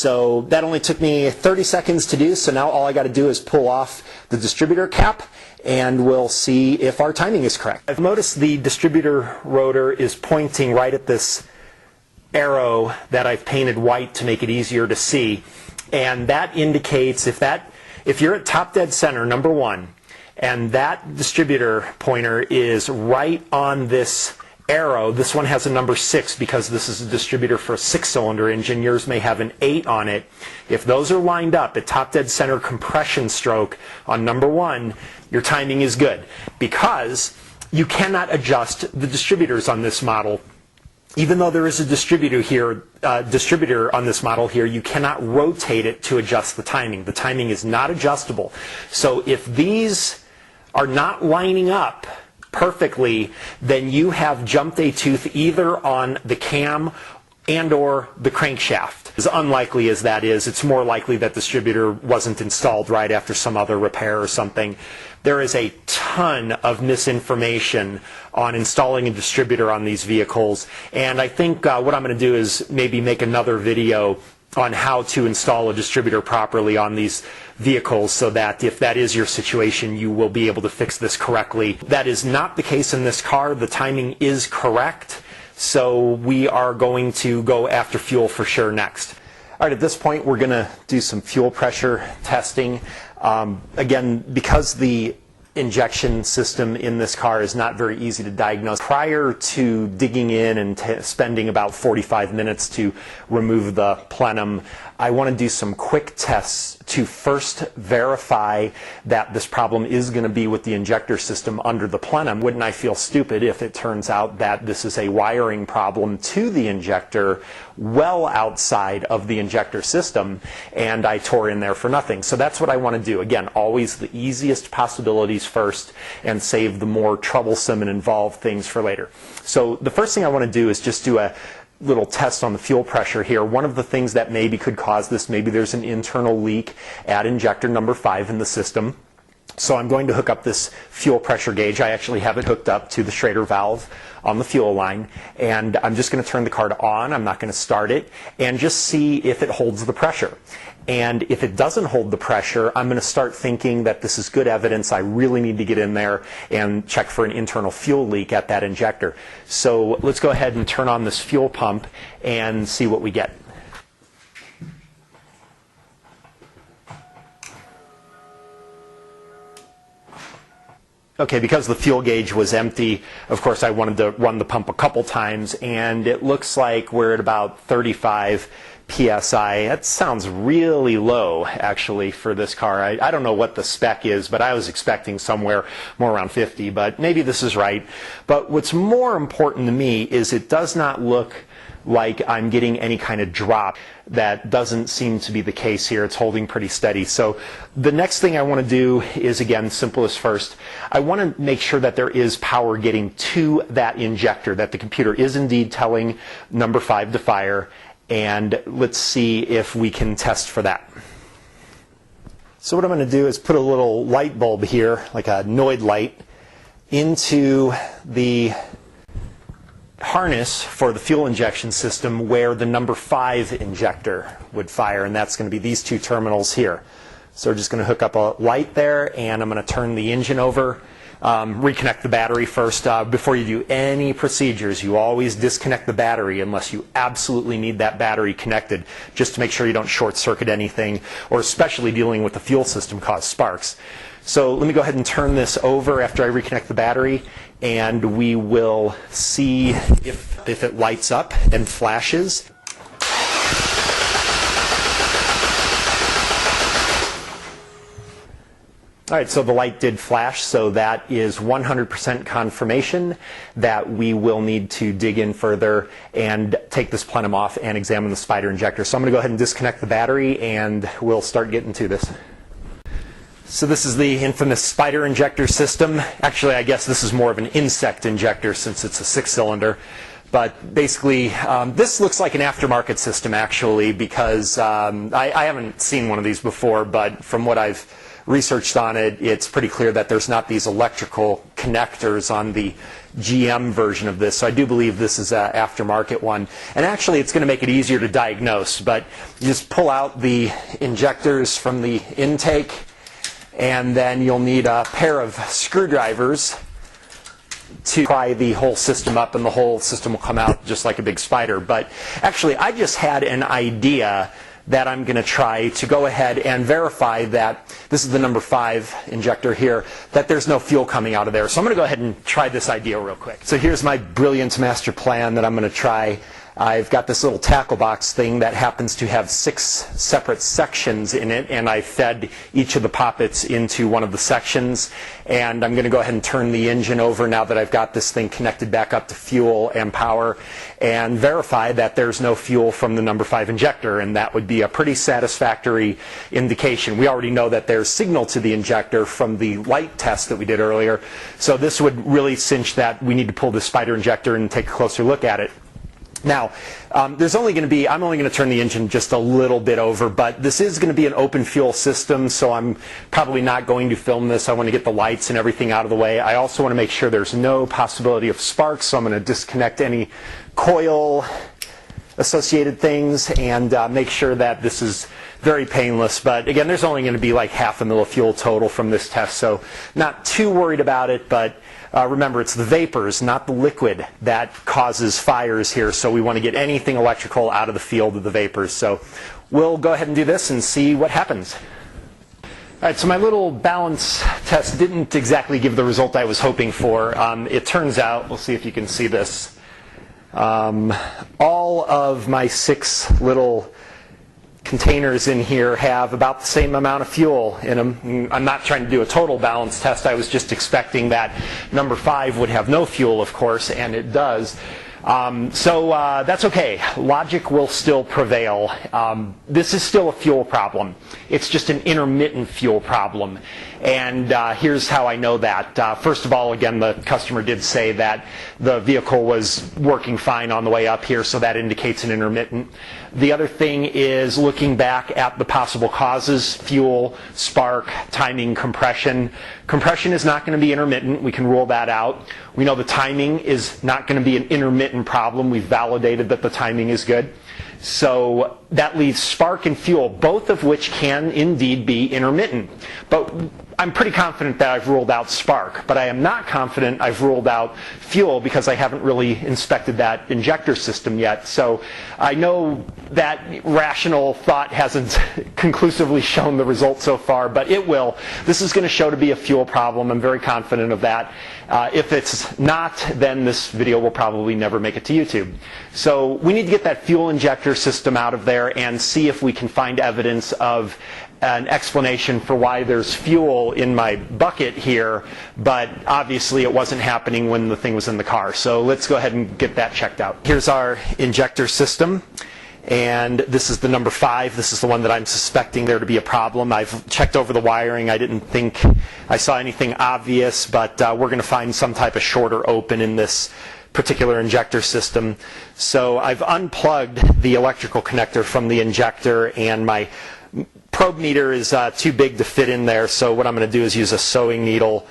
So that only took me 30 seconds to do, so now all I got to do is pull off the distributor cap and we'll see if our timing is correct. I've noticed the distributor rotor is pointing right at this arrow that I've painted white to make it easier to see, and that indicates if you're at top dead center, number one, and that distributor pointer is right on this arrow. This one has a number 6 because this is a distributor for a 6-cylinder engine. Yours may have an 8 on it. If those are lined up at top dead center compression stroke on number 1, your timing is good, because you cannot adjust the distributors on this model. Even though there is a distributor on this model here, you cannot rotate it to adjust the timing. The timing is not adjustable. So if these are not lining up perfectly, then you have jumped a tooth either on the cam and or the crankshaft. As unlikely as that is, it's more likely that the distributor wasn't installed right after some other repair or something. There is a ton of misinformation on installing a distributor on these vehicles, and I think what I'm going to do is maybe make another video on how to install a distributor properly on these vehicles, so that if that is your situation, you will be able to fix this correctly. That is not the case in this car. The timing is correct, so we are going to go after fuel for sure next. All right, at this point we're going to do some fuel pressure testing. Again, because the injection system in this car is not very easy to diagnose. Prior to digging in and spending about 45 minutes to remove the plenum, I want to do some quick tests to first verify that this problem is going to be with the injector system under the plenum. Wouldn't I feel stupid if it turns out that this is a wiring problem to the injector well outside of the injector system and I tore in there for nothing? So that's what I want to do. Again, always the easiest possibilities first and save the more troublesome and involved things for later. So the first thing I want to do is just do a little test on the fuel pressure here. One of the things that maybe could cause this, maybe there's an internal leak at injector number 5 in the system. So I'm going to hook up this fuel pressure gauge. I actually have it hooked up to the Schrader valve on the fuel line, and I'm just going to turn the car on. I'm not going to start it, and just see if it holds the pressure. And if it doesn't hold the pressure, I'm going to start thinking that this is good evidence. I really need to get in there and check for an internal fuel leak at that injector. So let's go ahead and turn on this fuel pump and see what we get. Okay, because the fuel gauge was empty, of course I wanted to run the pump a couple times, and it looks like we're at about 35 PSI. That sounds really low, actually, for this car. I don't know what the spec is, but I was expecting somewhere more around 50, but maybe this is right. But what's more important to me is it does not look like I'm getting any kind of drop. That doesn't seem to be the case here. It's holding pretty steady. So the next thing I want to do is, again, simplest first. I want to make sure that there is power getting to that injector, that the computer is indeed telling number 5 to fire, and let's see if we can test for that. So what I'm going to do is put a little light bulb here, like a Noid light, into the harness for the fuel injection system where the number 5 injector would fire, and that's going to be these two terminals here. So we're just going to hook up a light there, and I'm going to turn the engine over, reconnect the battery first. Before you do any procedures, you always disconnect the battery unless you absolutely need that battery connected, just to make sure you don't short circuit anything, or especially dealing with the fuel system cause sparks. So let me go ahead and turn this over after I reconnect the battery, and we will see if it lights up and flashes. All right, so the light did flash, so that is 100% confirmation that we will need to dig in further and take this plenum off and examine the spider injector. So I'm going to go ahead and disconnect the battery, and we'll start getting to this. So this is the infamous spider injector system. Actually, I guess this is more of an insect injector since it's a 6-cylinder. But basically, this looks like an aftermarket system, actually, because I haven't seen one of these before, but from what I've researched on it, it's pretty clear that there's not these electrical connectors on the GM version of this. So I do believe this is an aftermarket one. And actually, it's going to make it easier to diagnose. But you just pull out the injectors from the intake, and then you'll need a pair of screwdrivers to pry the whole system up, and the whole system will come out just like a big spider. But actually, I just had an idea that I'm going to try to go ahead and verify that this is the number 5 injector here, that there's no fuel coming out of there. So I'm going to go ahead and try this idea real quick. So here's my brilliant master plan that I'm going to try. I've got this little tackle box thing that happens to have 6 separate sections in it, and I fed each of the poppets into one of the sections. And I'm going to go ahead and turn the engine over now that I've got this thing connected back up to fuel and power, and verify that there's no fuel from the number 5 injector, and that would be a pretty satisfactory indication. We already know that there's signal to the injector from the light test that we did earlier, so this would really cinch that we need to pull the spider injector and take a closer look at it. Now, I'm only going to turn the engine just a little bit over, but this is going to be an open fuel system, so I'm probably not going to film this. I want to get the lights and everything out of the way. I also want to make sure there's no possibility of sparks, so I'm going to disconnect any coil associated things and make sure that this is very painless. But again, there's only going to be like half a mil of fuel total from this test, so not too worried about it. But remember, it's the vapors, not the liquid, that causes fires here, so we want to get anything electrical out of the field of the vapors. So we'll go ahead and do this and see what happens. All right, so my little balance test didn't exactly give the result I was hoping for. It turns out, we'll see if you can see this, all of my 6 little containers in here have about the same amount of fuel in them. I'm not trying to do a total balance test. I was just expecting that number 5 would have no fuel, of course, and it does. So that's okay. Logic will still prevail. This is still a fuel problem. It's just an intermittent fuel problem. And here's how I know that. First of all, again, the customer did say that the vehicle was working fine on the way up here, so that indicates an intermittent. The other thing is looking back at the possible causes: fuel, spark, timing, compression. Compression is not going to be intermittent. We can rule that out. We know the timing is not going to be an intermittent problem. We've validated that the timing is good. So that leaves spark and fuel, both of which can indeed be intermittent. But I'm pretty confident that I've ruled out spark, but I am not confident I've ruled out fuel because I haven't really inspected that injector system yet. So I know that rational thought hasn't conclusively shown the result so far, but it will. This is going to show to be a fuel problem. I'm very confident of that. If it's not, then this video will probably never make it to YouTube. So we need to get that fuel injector system out of there and see if we can find evidence of an explanation for why there's fuel in my bucket here, but obviously it wasn't happening when the thing was in the car. So let's go ahead and get that checked out. Here's our injector system, and this is the number 5. This is the one that I'm suspecting there to be a problem. I've checked over the wiring. I didn't think I saw anything obvious, but we're going to find some type of short or open in this particular injector system. So I've unplugged the electrical connector from the injector, and my probe meter is too big to fit in there, so what I'm going to do is use a sewing needle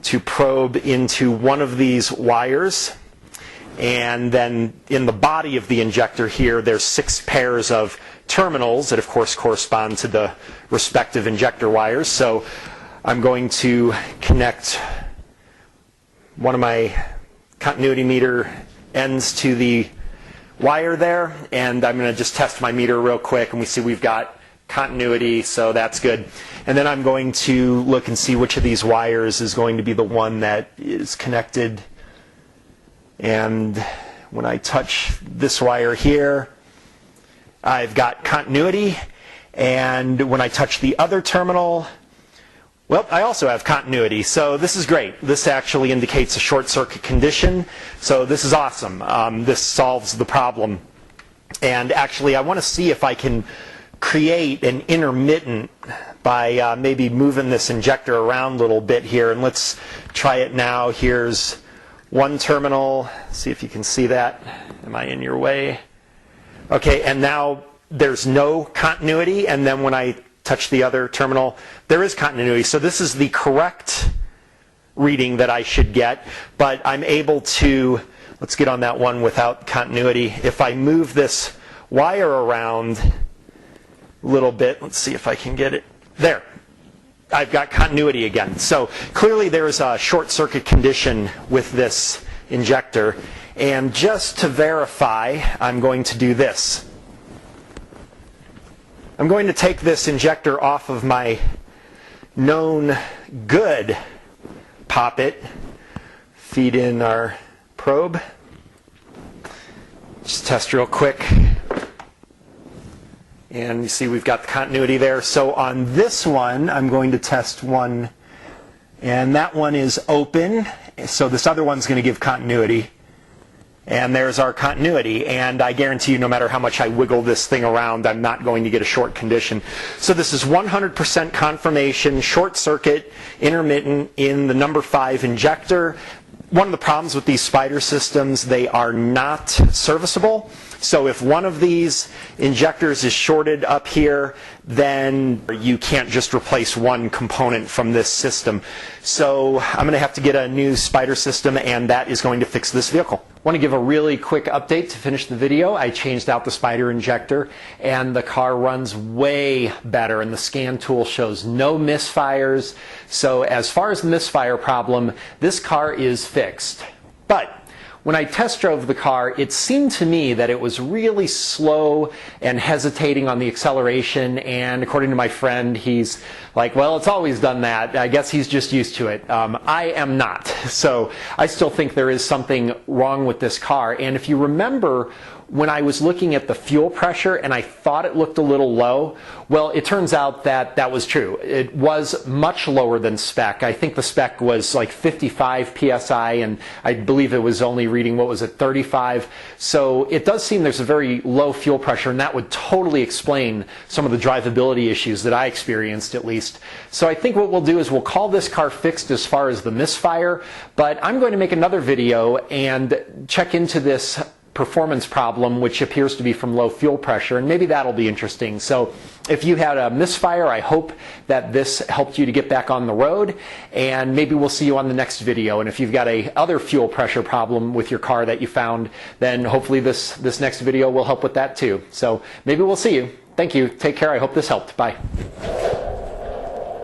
to probe into one of these wires. And then in the body of the injector here, there's 6 pairs of terminals that of course correspond to the respective injector wires. So I'm going to connect one of my continuity meter ends to the wire there, and I'm going to just test my meter real quick, and we see we've got continuity, so that's good. And then I'm going to look and see which of these wires is going to be the one that is connected. And when I touch this wire here, I've got continuity. And when I touch the other terminal, well, I also have continuity. So this is great. This actually indicates a short circuit condition. So this is awesome. This solves the problem. And actually, I want to see if I can create an intermittent by maybe moving this injector around a little bit here. And let's try it now. Here's one terminal. See if you can see that. Am I in your way? Okay, and now there's no continuity. And then when I touch the other terminal. There is continuity. So this is the correct reading that I should get, but I'm able to, let's get on that one without continuity. If I move this wire around a little bit, let's see if I can get it. There. I've got continuity again. So clearly there's a short circuit condition with this injector. And just to verify, I'm going to do this. I'm going to take this injector off of my known good poppet, feed in our probe. Just test real quick. And you see we've got the continuity there. So on this one, I'm going to test one, and that one is open. So this other one's going to give continuity. And there's our continuity. And I guarantee you, no matter how much I wiggle this thing around, I'm not going to get a short condition. So this is 100% confirmation, short circuit, intermittent in the number 5 injector. One of the problems with these spider systems, they are not serviceable. So if one of these injectors is shorted up here, then you can't just replace one component from this system. So I'm going to have to get a new spider system, and that is going to fix this vehicle. I want to give a really quick update to finish the video. I changed out the spider injector, and the car runs way better, and the scan tool shows no misfires. So as far as the misfire problem, this car is fixed. But when I test drove the car, it seemed to me that it was really slow and hesitating on the acceleration, and according to my friend, he's like, well, it's always done that. I guess he's just used to it. I am not. So I still think there is something wrong with this car. And if you remember, when I was looking at the fuel pressure and I thought it looked a little low, well, it turns out that that was true. It was much lower than spec. I think the spec was like 55 psi, and I believe it was only reading, what was it, 35. So it does seem there's a very low fuel pressure, and that would totally explain some of the drivability issues that I experienced, at least. So I think what we'll do is we'll call this car fixed as far as the misfire, but I'm going to make another video and check into this performance problem, which appears to be from low fuel pressure, and maybe that'll be interesting. So if you had a misfire, I hope that this helped you to get back on the road, and maybe we'll see you on the next video. And if you've got a other fuel pressure problem with your car that you found, then hopefully this next video will help with that too. So maybe we'll see you. Thank you. Take care. I hope this helped. Bye.